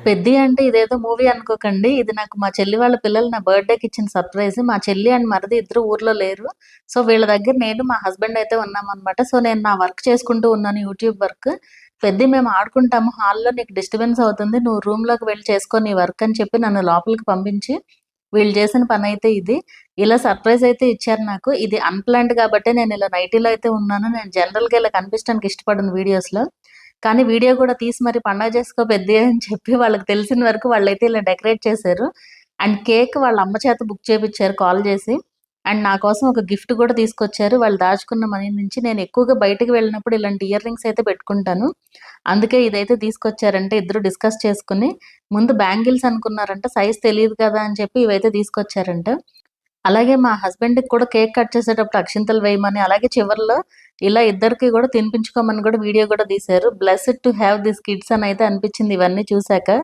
పెద్ది అంటే ఇదేదో మూవీ అనుకోకండి. ఇది నాకు మా చెల్లి వాళ్ళ పిల్లలు నా బర్త్‌డేకి ఇచ్చిన సర్ప్రైజ్. మా చెల్లి అండ్ మరిది ఇద్దరు ఊర్లో లేరు. సో, వీళ్ళ దగ్గర నేను, మా హస్బెండ్ అయితే ఉన్నామనమాట. సో, నేను నా వర్క్ చేసుకుంటూ ఉన్నాను యూట్యూబ్ వర్క్. పెద్ది మేము ఆడుకుంటాము. హాల్‌లో నీకు డిస్టర్బెన్స్ అవుతుంది. నువ్వు రూమ్‌లోకి వెళ్లి చేసుకో నీ వర్క్ అని చెప్పి నన్ను లోపలికి పంపించి, వీళ్ళు చేసిన పనైతే ఇది. ఇలా సర్ప్రైజ్ అయితే ఇచ్చారు నాకు. ఇది అన్‌ప్లాన్డ్ కాబట్టే నేను ఇలా నైటీలో అయితే ఉన్నాను. నేను జనరల్‌గా ఇలా కనిపించడానికి ఇష్టపడను వీడియోస్‌లో. కానీ వీడియో కూడా తీసి మరి పండగ చేసుకో పెద్ది అని చెప్పి వాళ్ళకి తెలిసిన వరకు వాళ్ళైతే ఇలా డెకరేట్ చేశారు. అండ్ కేక్ వాళ్ళ అమ్మ చేత బుక్ చేపిచ్చారు కాల్ చేసి. అండ్ నా కోసం ఒక గిఫ్ట్ కూడా తీసుకొచ్చారు. వాళ్ళు దాచుకున్న మనీ నుంచి. నేను ఎక్కువగా బయటికి వెళ్ళినప్పుడు ఇలాంటి ఇయర్ రింగ్స్ అయితే పెట్టుకుంటాను. అందుకే ఇదైతే తీసుకొచ్చారంట. ఇద్దరు డిస్కస్ చేసుకొని ముందు బ్యాంగిల్స్ అనుకున్నారంట. సైజ్ తెలీదు కదా అని చెప్పి ఇవైతే తీసుకొచ్చారంట. అలాగే మా హస్బెండ్‌కి కూడా కేక్ కట్ చేసేటప్పుడు అక్షింతలు వేయమని, అలాగే చివర్లో ఇలా ఇద్దరికి గూడా తినిపించుకోమని గూడా వీడియో గూడా తీశారు. Blessed to have these kids అనయితే అనిపించింది ఇవన్నీ చూసాక.